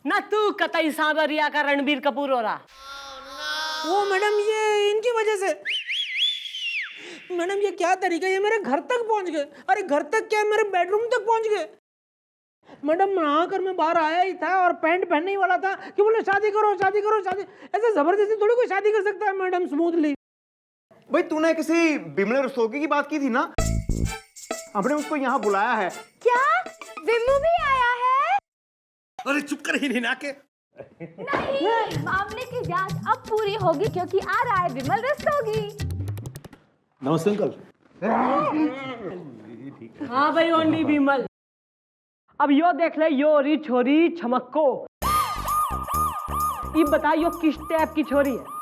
ना तू कतई सांवरिया का रणबीर कपूर हो रहा। वो मैडम ये इनकी वजह से। मैडम ये क्या तरीका, ये मेरे घर तक पहुंच गए। अरे घर तक क्या, मेरे बेडरूम तक पहुंच गए। मैडम नहाकर मैं बाहर आया ही था और पैंट पहनने ही वाला था कि बोले शादी करो शादी करो शादी। ऐसे जबरदस्ती थोड़ी कोई शादी कर सकता है मैडम स्मूथली। भाई तूने किसी बिमले रस्तोगी की बात की थी ना, हमने उसको यहाँ बुलाया है। क्या विमू भी आया है? अरे चुप कर ही नहीं ना के। नहीं, मामले की जांच अब पूरी होगी क्योंकि आ रहा है विमल रस्तोगी। नमस्ते अंकल। हाँ भाई ओनली विमल। अब यो देख ले, यो री छोरी छमक्को। ये बता यो किस टाइप की छोरी है?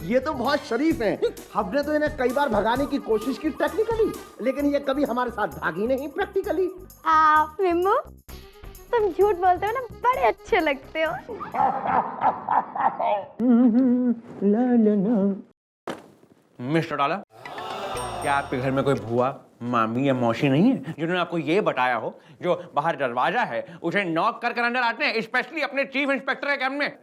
ये तो बहुत शरीफ है। हमने तो इन्हें कई बार भगाने की कोशिश की टेक्निकली, लेकिन ये कभी हमारे साथ भागी नहीं प्रैक्टिकली। विमू तुम झूठ बोलते हो ना, बड़े अच्छे लगते हो। मिस्टर डाला, क्या आपके घर में कोई भुआ, मामी या मौसी नहीं है जिन्होंने आपको ये बताया हो जो बाहर दरवाजा है उसे नॉक कर अंदर आते हैं, स्पेशली अपने चीफ इंस्पेक्टर के कैबिन में?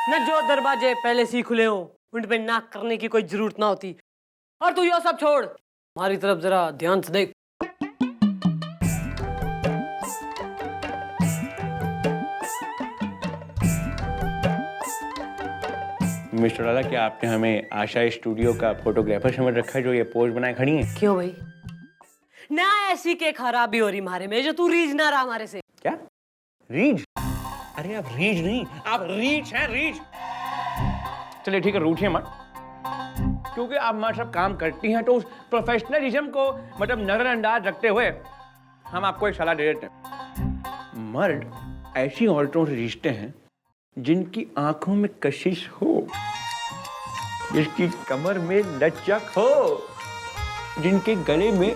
न जो दरवाजे पहले से ही खुले हो उन पे नाक करने की कोई जरूरत ना होती। और तू यो सब छोड़, हमारी तरफ जरा ध्यान से देख। मिस्टर डाला, क्या आपने हमें आशा स्टूडियो का फोटोग्राफर समझ रखा है जो ये पोज बनाए खड़ी है? क्यों भाई? ना ऐसी के खराबी हो रही मारे में जो तू रीज ना रहा हमारे से। क्या रीच? अरे आप रीच नहीं, आप रीच हैं, रीच। चलिए ठीक है, रूठिए मत, क्योंकि आप हमारे साथ काम करती हैं तो उस प्रोफेशनलिज्म को मतलब नजरअंदाज रखते हुए हम आपको एक सलाह दे देते हैं। मर्द ऐसी औरतों से रिश्ते हैं जिनकी आंखों में कशिश हो, जिसकी कमर में लचक हो, जिनके गले में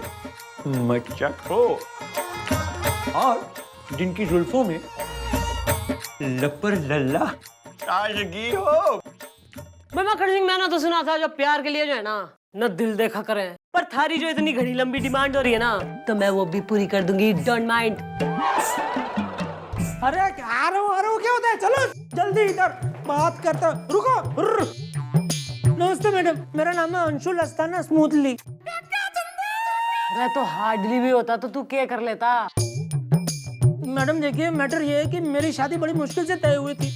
मचक हो और जिनकी जुल्फों में लपर लल्ला ताजगी हो। मक्खन सिंह, मैंने तो सुना था जो प्यार के लिए जो है ना न दिल देखा करें, पर थारी जो इतनी घड़ी लंबी डिमांड हो रही है ना, तो मैं वो भी पूरी कर दूंगी, डोंट माइंड। अरे आ रहा हूँ, क्या होता है? चलो जल्दी इधर बात करता। रुको। नमस्ते मैडम, मेरा नाम है अंशुल अस्ताना स्मूथली। अरे तो हार्डली भी होता तो तू क्या कर लेता? मैडम देखिए, मैटर ये है कि मेरी शादी बड़ी मुश्किल से तय हुई थी।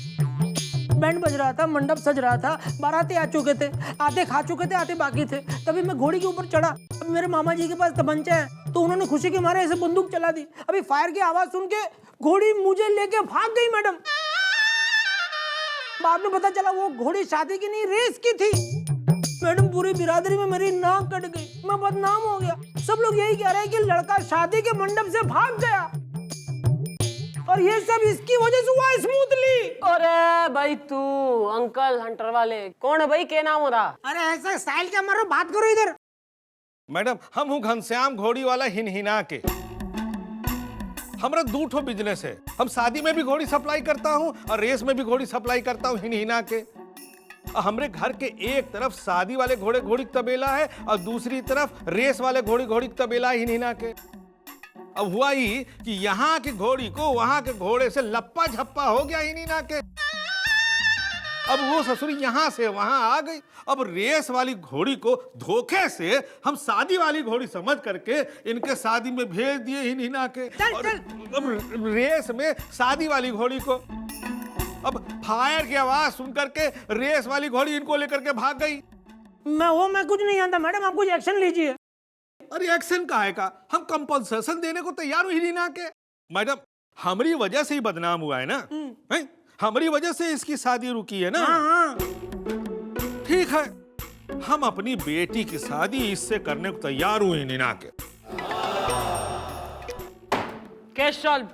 बैंड बज रहा था, मंडप सज रहा था, बाराती आ चुके थे, आधे खा चुके थे, आधे बाकी थे। तभी मैं घोड़ी के ऊपर चढ़ा। अब मेरे मामा जी के पास तमंचा है तो उन्होंने खुशी के मारे ऐसे बंदूक चला दी। अभी फायर की आवाज सुन के घोड़ी मुझे लेके भाग गई मैडम। बाद में पता चला वो घोड़ी शादी की नहीं, रेस की थी। मैडम पूरी बिरादरी में मेरी नाक कट गई, मैं बदनाम हो गया। सब लोग यही कह रहे हैं कि लड़का शादी के मंडप से भाग गया और ये सब इसकी वजह से हुआ स्मूथली। अरे भाई तू अंकल हंटर वाले कौन है भाई? क्या नाम हो रहा? अरे ऐसा स्टाइल क्या मारो, बात करो इधर। मैडम हम हूँ घनश्याम घोड़ी वाला हिनहिना के। हमारा दूठो बिजनेस है, हम शादी में भी घोड़ी सप्लाई करता हूँ और रेस में भी घोड़ी सप्लाई करता हूँ हिनहिना के। हमारे घर के एक तरफ शादी वाले घोड़े घोड़ी तबेला है और दूसरी तरफ रेस वाले घोड़ी घोड़ी तबेला है हिनहिना के। अब हुआ ही कि यहाँ की घोड़ी को वहां के घोड़े से लप्पा झप्पा हो गया हिनहिना के। अब वो ससुरी यहाँ से वहां आ गई। अब रेस वाली घोड़ी को धोखे से हम शादी वाली घोड़ी समझ करके इनके शादी में भेज दिए हिनहिना के। और अब रेस में शादी वाली घोड़ी को, अब फायर की आवाज सुन करके रेस वाली घोड़ी इनको लेकर के भाग गई। मैं कुछ नहीं जानता मैडम, आप कुछ एक्शन लीजिए। अरे एक्शन का है का, हम कंपनसेशन देने को तैयार हुई हिनहिना के। मैडम हमारी वजह से ही बदनाम हुआ है ना, है? हमारी वजह से इसकी शादी रुकी है ना। हाँ। ठीक है, हम अपनी बेटी की शादी इससे करने को तैयार हुए हिनहिना के। कैश सॉल्व,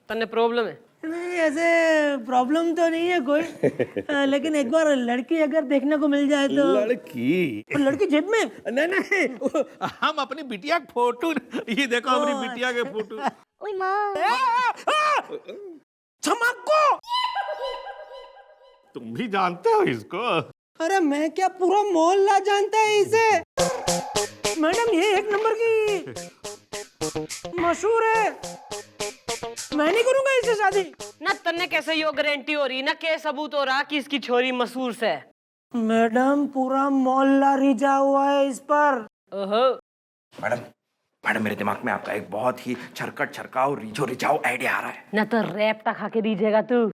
तन्ने प्रॉब्लम है? नहीं ऐसे प्रॉब्लम तो नहीं है कोई, लेकिन एक बार लड़की अगर देखने को मिल जाए तो। लड़की जेब में? नहीं, हम अपनी बिटिया के फोटो, ये देखो अपनी बिटिया के फोटो। ओए माँ, छमक्को, तुम भी जानते हो इसको? अरे मैं क्या, पूरा मोहल्ला जानता है इसे। मैडम ये एक नंबर की मशहूर है। मैं नहीं करूंगा इससे शादी। ना तन्ने कैसे यो गारंटी हो रही ना के सबूत हो रहा कि इसकी छोरी मसूर से। मैडम पूरा मोहल्ला रिझा हुआ है इस पर। ओहो मैडम मैडम मेरे दिमाग में आपका एक बहुत ही छरकट छरकाव रिझो रिझाओ आइडिया आ रहा है। ना तो रैप तक खा के दीजिएगा तू।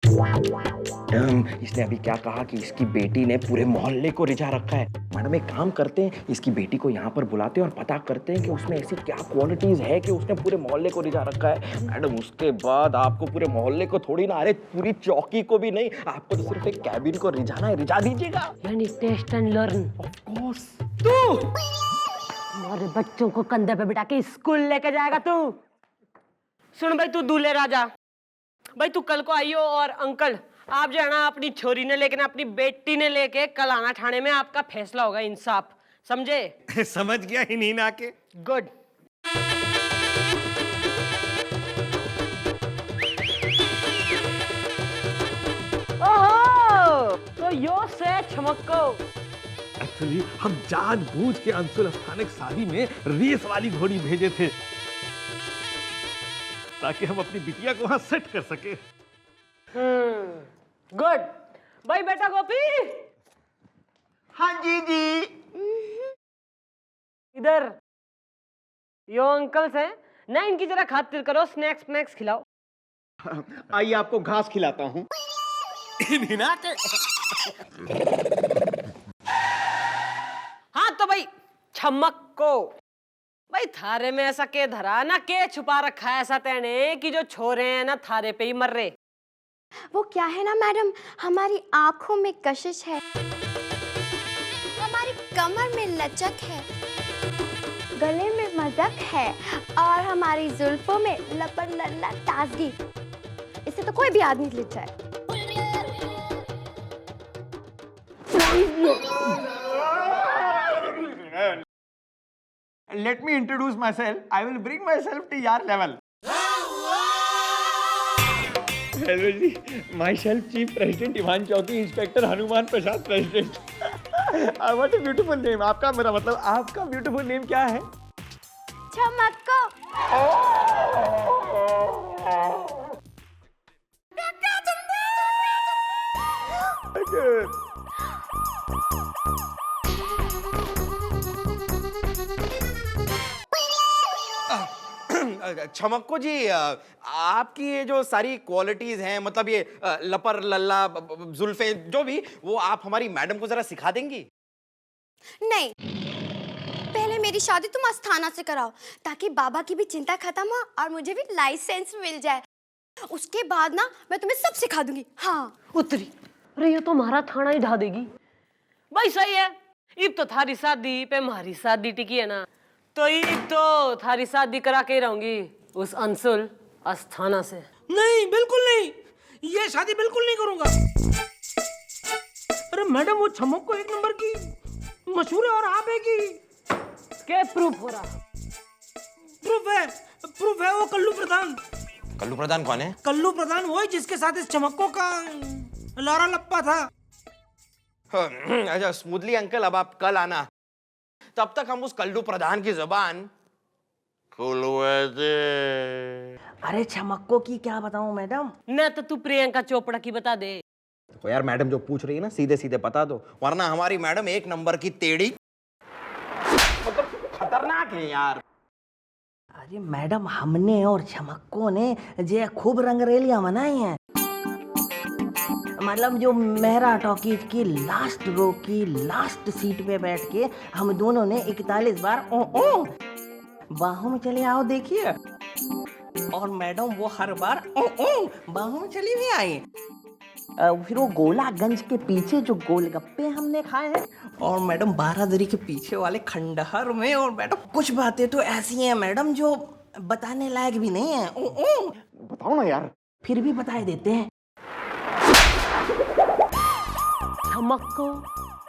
इसने अभी क्या कहा कि इसकी बेटी ने पूरे मोहल्ले को रिझा रखा है। मैडम एक काम करते हैं, इसकी बेटी को यहाँ पर बुलाते हैं और पता करते हैं कि उसमें ऐसी क्या क्वालिटीज है कि उसने पूरे मोहल्ले को रिझा रखा है। मैडम उसके बाद आपको पूरे मोहल्ले को थोड़ी ना, अरे पूरी चौकी को भी नहीं, आपको तो सिर्फ एक कैबिन को रिझाना है, रिझा दीजिएगा। यानी test and learn. Of course. तू हमारे बच्चों को कंधे पे बिठा के स्कूल लेके जाएगा तू। सुन भाई, तू दूल्हे राजा भाई, तू कल को आइयो और अंकल आप जो है ना अपनी छोरी ने लेके ना अपनी बेटी ने लेके कल आना थाने में, आपका फैसला होगा, इंसाफ, समझे? समझ गया हिनहिना के। गुड। ओहो, तो यो से छमक्को। एक्चुअली हम जानबूझ के अंशुल स्थानिक शादी में रेस वाली घोड़ी भेजे थे ताकि हम अपनी बिटिया को वहां सेट कर सके। गुड भाई। बेटा गोपी, हाँ जी जी। इधर यो अंकल्स हैं ना, इनकी जरा खातिर करो, स्नैक्स स्नैक्स खिलाओ। आइए आपको घास खिलाता हूँ। हिनहिना के। हाँ तो भाई छमक्को भाई, थारे में ऐसा के धरा ना के छुपा रखा है ऐसा तेने कि जो छोरे हैं ना थारे पे ही मर रहे। वो क्या है ना मैडम, हमारी आंखों में कशिश है, हमारी कमर में लचक है, गले में मदक है और हमारी जुल्फों में लपर लल्ला ताजगी। इससे तो कोई भी आदमी लिट जाए। Let me introduce myself. I will bring myself to your level. Hello ji, myself chief president Ivan Chaudhary, inspector Hanuman Prasad president. What a beautiful name. आपका, मेरा मतलब आपका ब्यूटीफुल नेम क्या है? छमक्को। छमक्को जी, आपकी ये जो सारी क्वालिटीज हैं, मतलब ये लपर लल्ला जुल्फे जो भी, वो आप हमारी मैडम को जरा सिखा देंगी? नहीं, पहले मेरी शादी तुम अस्थाना से कराओ ताकि बाबा की भी चिंता खत्म हो और मुझे भी लाइसेंस मिल जाए। उसके बाद ना मैं तुम्हें सब सिखा दूंगी। हाँ उतरी, अरे ये तो हमारा थाना ही ढा देगी भाई। सही है, इब तो थारी शादी पे हमारी शादी टिकी है ना, तो इब तो थारी शादी करा के रहूंगी उस अंशुल अस्थाना से। नहीं, बिल्कुल नहीं, ये शादी बिल्कुल नहीं करूंगा। अरे मैडम वो छमक्को एक नंबर की मशहूर है और आप है कि क्या प्रूफ हो रहा? प्रूफ है वो कल्लू प्रधान। कल्लू प्रधान कौन है? कल्लू प्रधान वो है जिसके साथ इस छमक्को का लारा लप्पा था। अच्छा स्मूथली अंकल, अब आप कल आना, तब तक हम उस कल्लू प्रधान की जुबान खुलवा दे। अरे छमक्को की क्या बताऊं मैडम? न तो तू प्रियंका चोपड़ा की बता दे। तो यार मैडम जो पूछ रही है ना, सीधे सीधे बता दो, वरना हमारी मैडम एक नंबर की टेढ़ी, मतलब खतरनाक है यार। अरे मैडम, हमने और छमक्को ने जे खूब रंगरेलियां मनाई हैं। मतलब जो मेहरा टॉकीज की लास्ट रो की लास्ट सीट पे बैठ के हम दोनों ने 41 बार ओ ओ बाहों में चले आओ देखिए, और मैडम वो हर बार ओ ओ बाहों में चली भी आई। फिर वो गोलागंज के पीछे जो गोलगप्पे हमने खाए हैं, और मैडम बारादरी के पीछे वाले खंडहर में, और मैडम कुछ बातें तो ऐसी हैं मैडम जो बताने लायक भी नहीं है। ओ ओ बताओ ना यार। फिर भी बताए देते हैं। छमक्को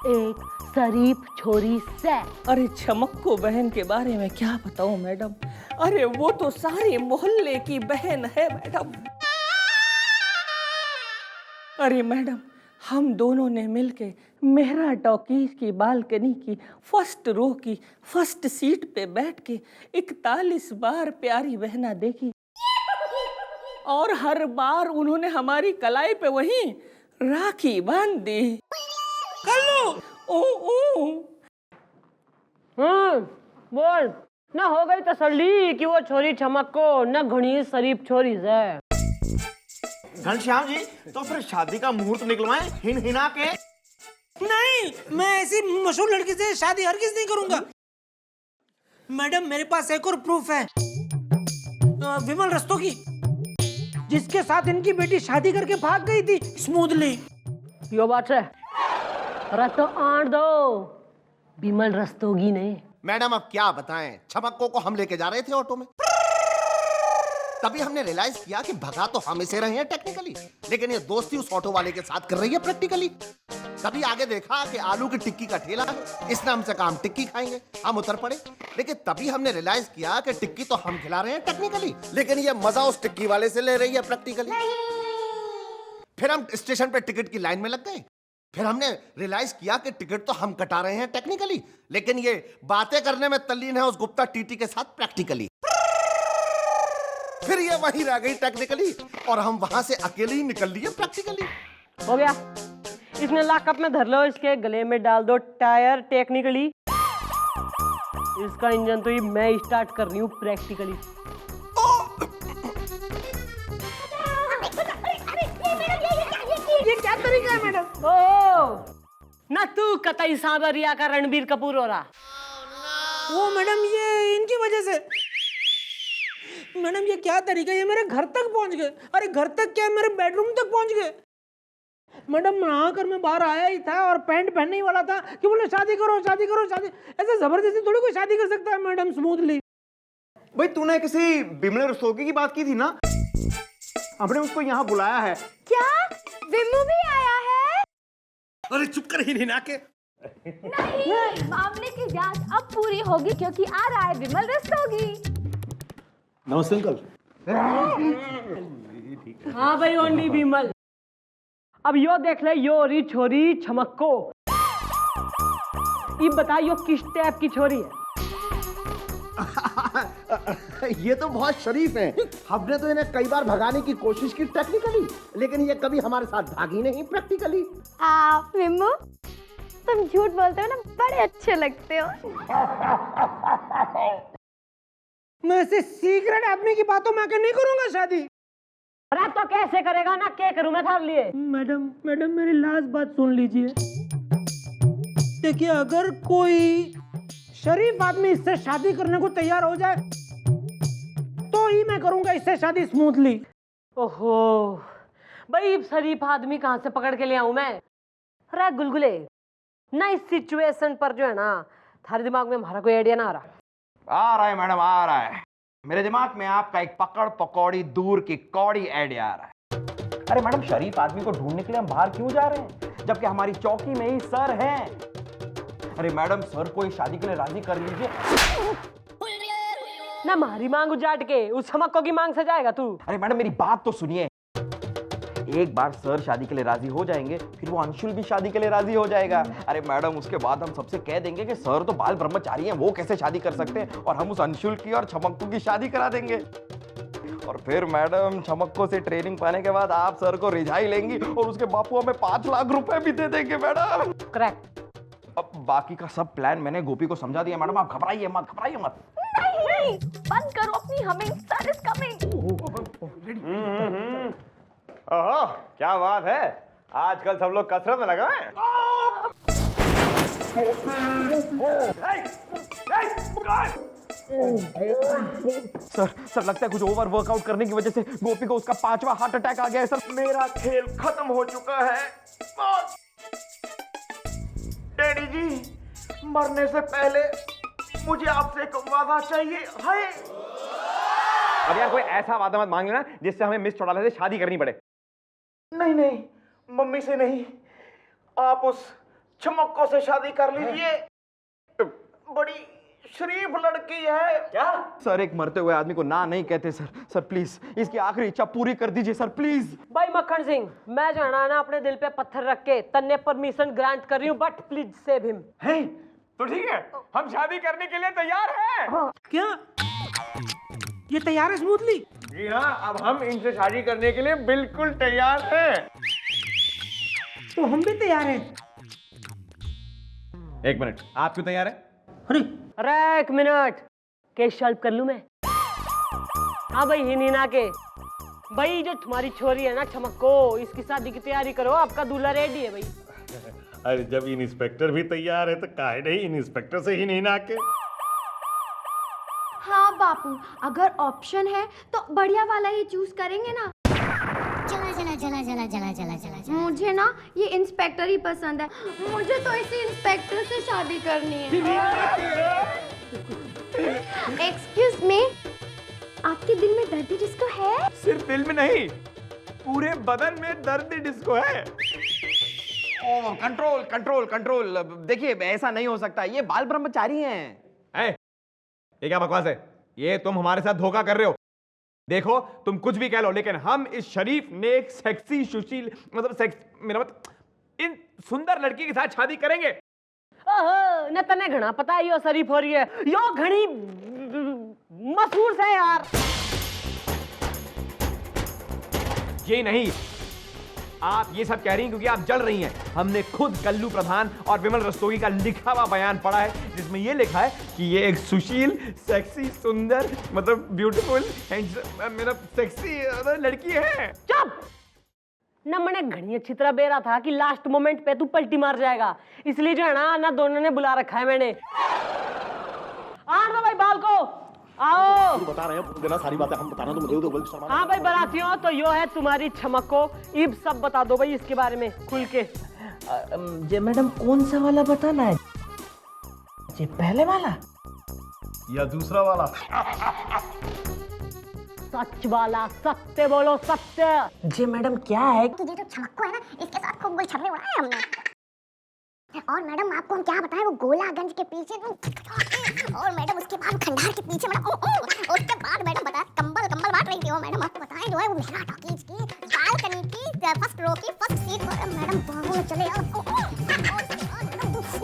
एक शरीफ छोरी से। अरे छमक्को बहन के बारे में क्या बताऊं मैडम, अरे वो तो सारे मोहल्ले की बहन है मैडम। अरे मैडम, हम दोनों ने मिलके मेहरा टॉकीज की बालकनी की फर्स्ट रो की फर्स्ट सीट पे बैठ के 41 बार प्यारी बहना देखी। और हर बार उन्होंने हमारी कलाई पे वहीं राखी बांध दी। कल्लू ओ ओ बोल ना, हो गई तसल्ली कि वो छोरी चमक को न घनी शरीफ छोरी है। घनश्याम जी, तो फिर शादी का मुहूर्त निकलवाएं हिन हिना के। नहीं, मैं ऐसी मशहूर लड़की से शादी हरगिज नहीं करूंगा। मैडम, मेरे पास एक और प्रूफ है, विमल रस्तोगी, जिसके साथ इनकी बेटी शादी करके भाग गई थी स्मूथली। यो बात है, रस्तो आंट दो, बिमल रस्तोगी ने। मैडम अब क्या बताएं, छमक्को को हम लेके जा रहे थे ऑटो में, तभी हमने रियलाइज किया कि भगा तो हम इसे रहे हैं टेक्निकली, लेकिन ये दोस्ती उस ऑटो वाले के साथ कर रही है प्रैक्टिकली। तभी आगे देखा कि आलू की टिक्की का ठेला है, इसने हमसे कहा हम टिक्की खाएंगे, हम उतर पड़े। लेकिन तभी हमने रियलाइज किया कि टिक्की तो हम खिला रहे हैं टेक्निकली, लेकिन ये मजा उस टिक्की वाले से ले रही है प्रैक्टिकली। फिर हम स्टेशन पे टिकट की लाइन में लग गए। फिर हमने रियलाइज किया कि टिकट तो हम कटा रहे हैं टेक्निकली, लेकिन ये बातें करने में तल्लीन है उस गुप्ता टीटी के साथ प्रैक्टिकली। फिर ये वहीं रह गई टेक्निकली और हम वहां से अकेले ही निकल लिए प्रैक्टिकली। हो गया, इसने लॉकअप में धर लो, इसके गले में डाल दो टायर टेक्निकली। इसका इंजन तो ये मैं स्टार्ट कर रही हूँ प्रैक्टिकली। ये क्या तरीका है मैडम? ओ ना, तू कतई सांवरिया का रणबीर कपूर हो रहा। वो मैडम, ये इनकी वजह से। मैडम, ये क्या तरीका है? ये मेरे घर तक पहुंच गए। अरे घर तक क्या, मेरे बेडरूम तक पहुंच गए। मैडम, नहाकर मैं बाहर आया ही था और पैंट पहनने ही वाला था कि बोले शादी करो शादी करो शादी। ऐसे जबरदस्ती थोड़ी कोई शादी कर सकता है मैडम स्मूथली। भाई तूने किसी बिमल रस्तोगी की बात की थी ना, हमने उसको यहाँ बुलाया है। क्या विमू भी आया है? अरे चुप कर हिन हिना के। नहीं, मामले की जांच अब पूरी होगी क्योंकि आ रहा है विमल रस्तोगी। नमस्ते अंकल। हाँ भाई, ओनली बिमल। अब यो देख ले, यो री छोरी छमक्को। ये बता, यो किस टाइप की छोरी है? ये तो बहुत शरीफ है। हमने तो इन्हें कई बार भगाने की कोशिश की टेक्निकली, लेकिन ये कभी हमारे साथ भागी नहीं प्रैक्टिकली। विमू, तुम झूठ बोलते हो ना, बड़े अच्छे लगते हो। मैं ऐसे सीक्रेट आदमी की बातों में आके नहीं करूंगा शादी। अरे तो कैसे करेगा ना, क्या करूं मैं थार लिए? मैडम मैडम, मेरी लास्ट बात सुन लीजिए। देखिए, अगर कोई शरीफ आदमी इससे शादी करने को तैयार हो जाए तो ही मैं करूंगा इससे शादी स्मूथली। ओहो भाई, शरीफ आदमी कहाँ से पकड़ के ले आऊं मैं? अरे गुलगुले ना, इस सिचुएशन पर जो है ना, थारे दिमाग में हमारा कोई आइडिया ना आ रहा। आ रहा है मैडम, आ रहा है। मेरे दिमाग में आपका एक पकड़ पकौड़ी दूर की कौड़ी आइडिया आ रहा है। अरे मैडम, शरीफ आदमी को ढूंढने के लिए हम बाहर क्यों जा रहे हैं, जबकि हमारी चौकी में ही सर हैं। अरे मैडम, सर को इस शादी के लिए राजी कर लीजिए ना। हमारी मांग उजाट के उस छमक्को की मांग से जाएगा तू? अरे मैडम, मेरी बात तो सुनिए। एक बार सर शादी के लिए राजी हो जाएंगे, फिर वो अंशुल भी शादी के लिए राजी हो जाएगा। अरे मैडम, उसके बाद हम सबसे कह देंगे कि सर तो बाल ब्रह्मचारी हैं, वो कैसे शादी कर सकते हैं, और हम उस अंशुल की और छमक्को की शादी करा देंगे। और फिर मैडम, छमक्को से ट्रेनिंग पाने के बाद आप सर को रिझाई लेंगी और उसके बापू हमें 5 लाख रुपए भी दे देंगे मैडम। करेक्ट। अब बाकी का सब प्लान मैंने गोपी को समझा दिया मैडम, आप घबराइए मत, घबराइए मत। नहीं, बंद करो अपनी हमिंग, सर इज कमिंग। ओहो, क्या बात है, आजकल सब लोग कसरत में लगा हैं। सर लगता है कुछ ओवर वर्कआउट करने की वजह से गोपी को उसका 5वां हार्ट अटैक आ गया है सर। मेरा खेल खत्म हो चुका है। डैडी जी, मरने से पहले मुझे आपसे एक वादा चाहिए। हाय, अब यार कोई ऐसा वादा मत मांग लेना जिससे हमें मिस चौटाला से शादी करनी पड़े। नहीं नहीं, मम्मी से नहीं, आप उस छमक्को से शादी कर लीजिए, बड़ी शरीफ लड़की है। क्या सर, एक मरते हुए आदमी को ना नहीं कहते सर। सर प्लीज इसकी आखिरी इच्छा पूरी कर दीजिए सर, प्लीज। भाई मक्खन सिंह, मैं जाना ना अपने दिल पे पत्थर रख के तन्ने परमिशन ग्रांट कर रही हूँ, बट प्लीज सेव हिम। है तो ठीक है, हम शादी करने के लिए तैयार हैं। क्या ये तैयार है स्मूथली? जी हाँ, अब हम इनसे शादी करने के लिए बिल्कुल तैयार हैं। तो हम भी तैयार हैं। एक मिनट, आप क्यों तैयार हैं? अरे अरे एक मिनट, केस सॉल्व कर लूं मैं? हाँ भाई, हिना के भाई, जो तुम्हारी छोरी है ना चमको, इसकी शादी की तैयारी करो, आपका दूल्हा रेडी है भाई। अरे जब इंस्पेक्टर भी तैयार है तो काहे नहीं इंस्पेक्टर से ही नहीं ना के। हाँ बापू, अगर ऑप्शन है तो बढ़िया वाला ही चूज करेंगे ना। चला चला चला चला चला चला चला चला। मुझे ना ये इंस्पेक्टर ही पसंद है, मुझे तो इसी इंस्पेक्टर से शादी करनी है। एक्सक्यूज मी, आपके दिल में दर्द डिस्को है? सिर्फ दिल में नहीं, पूरे बदन में दर्द डिस्को है। ओह, कंट्रोल कंट्रोल कंट्रोल। देखिए, ऐसा नहीं हो सकता, ये बाल ब्रह्मचारी हैं। ये क्या बकवास है? ये तुम हमारे साथ धोखा कर रहे हो। देखो, तुम कुछ भी कह लो, लेकिन हम इस शरीफ नेक सेक्सी सुशील मेरा इन सुंदर लड़की के साथ शादी करेंगे। ओहो, न तने घना पता है यो शरीफ हो रही है, यो घनी मशहूर से यार। ये नहीं, आप ये सब कह रही हैं क्योंकि आप जल रही हैं। हमने खुद कल्लू प्रधान और विमल रस्तोगी का लिखा हुआ बयान पढ़ा है, जिसमें ये लिखा है कि ये एक सुशील, सेक्सी, सुंदर, ब्यूटीफुल, सेक्सी लड़की है। चुप! न मैंने घनी अच्छी तरह बेरा था कि लास्ट मोमेंट पे तू पलटी मार जाएगा, इसलिए जो है ना दोनों ने बुला रखा है मैंने। आ दो भाई बाल को, आओ। बता रहे हैं देना सारी बातें, हम बताना तो मुझे तो हाँ भाई बरातियों, तो यो है तुम्हारी चमको। इब सब बता दो भाई इसके बारे में खुल के। जे मैडम कौन सा वाला बताना है? जे पहले वाला या दूसरा वाला? सच वाला, सत्य बोलो, सत्य। जे मैडम क्या है? ये जो चमक्को है ना, इसके साथ खूब गुल छर्रे उड़ाए हमने। और मैडम आपको हम क्या बताएं, वो गोलागंज के पीछे और मैडम उसके बाद खंडार के पीछे मैडम उसके बाद मैडम बताया कंबल बांट रही थी वो मैडम। आपको बताएं जो है वो मेरा टॉकीज की बालकनी की फर्स्ट रो की फर्स्ट सीट पर मैडम बाहों में चले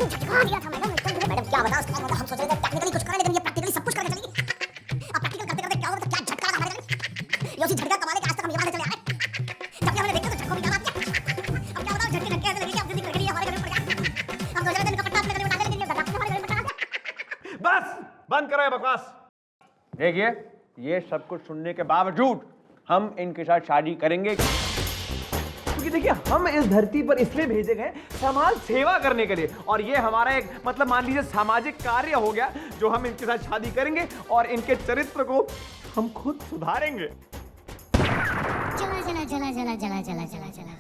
झटका दिया था मैडम एकदम। मैडम क्या बता, उसके बाद हम सोच रहे थे टेक्निकली कुछ करें, लेकिन ये प्रैक्टिकली सब कुछ करके चली। अब प्रैक्टिकल करते करते क्या होता, क्या झटका लगा हमारे। ये उसी झटका कमाने के आज तक हम यहाँ से चले आए। जब हमने देखा तो झटका भी कमा दिया। अब क्या बताओ, झटके ऐसे लगे कि अब जिंदगी कट गई हमारे घर में पड़ गया। हम सोच रहे थे इनका पट्टा अपने घर में डाल देंगे, लेकिन हमारे घर में पड़ गया। बस बंद करो ये बकवास। देखिए, ये सब कुछ सुनने के बावजूद हम इनके साथ शादी करेंगे, क्योंकि देखिए, हम इस धरती पर इसलिए भेजे गए समाज सेवा करने के लिए, और ये हमारा एक मान लीजिए सामाजिक कार्य हो गया, जो हम इनके साथ शादी करेंगे और इनके चरित्र को हम खुद सुधारेंगे। चला चला चला चला चला चला चला चला।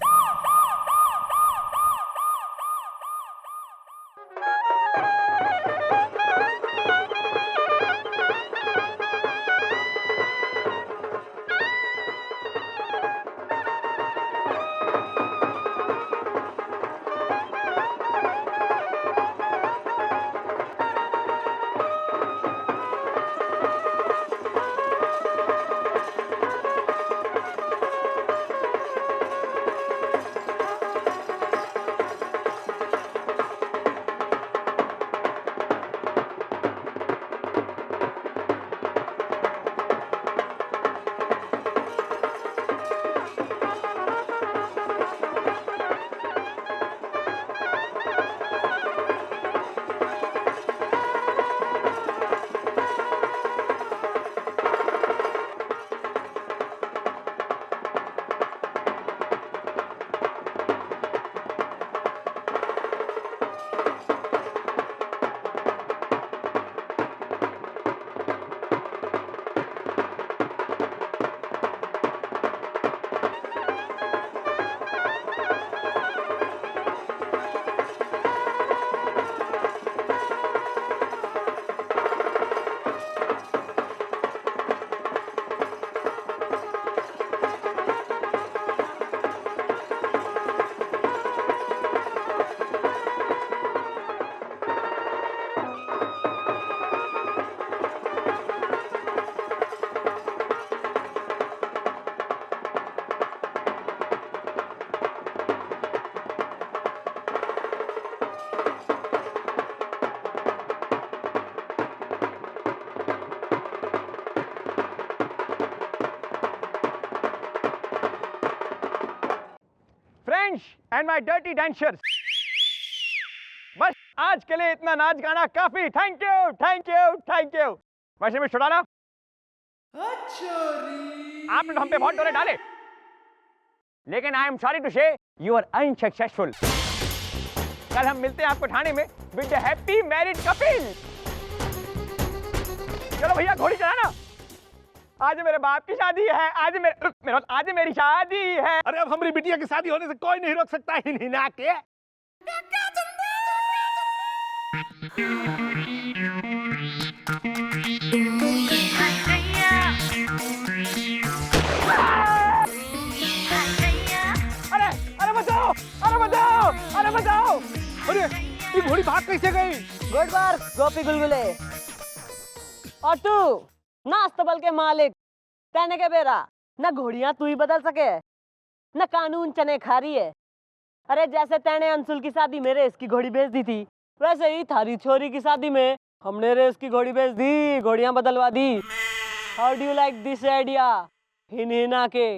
Bench and my dirty dentures. बस आज के लिए इतना नाच गाना काफी। Thank you thank you thank you. वैसे में छुड़ाना, आपने तो हम पे बहुत डोरे डाले, लेकिन आई एम सॉरी टू से यू आर अनसक्सेसफुल। कल हम मिलते हैं आपको थाने में with the happy married Kapil. चलो भैया घोड़ी चलाना। आज मेरे बाप की शादी है, आज मेरी शादी है। अरे अब हमारी बिटिया की शादी होने से कोई नहीं रोक सकता हिनहिना के। अरे बचाओ अरे बचाओ अरे बचाओ। अरे ये घोड़ी भाग कैसे गई? गुड वर्क गोपी गुलगुले। और तू ना अस्तबल के मालिक कहने के बेरा न घोड़ियां तू ही बदल सके न कानून चने खा रही है। अरे जैसे तैने अंशुल की शादी में रेस की घोड़ी भेज दी थी, वैसे ही थारी छोरी की शादी में हमने रेस की घोड़ी भेज दी, घोड़ियां बदलवा दी। How do you like this idea हिनहिना के?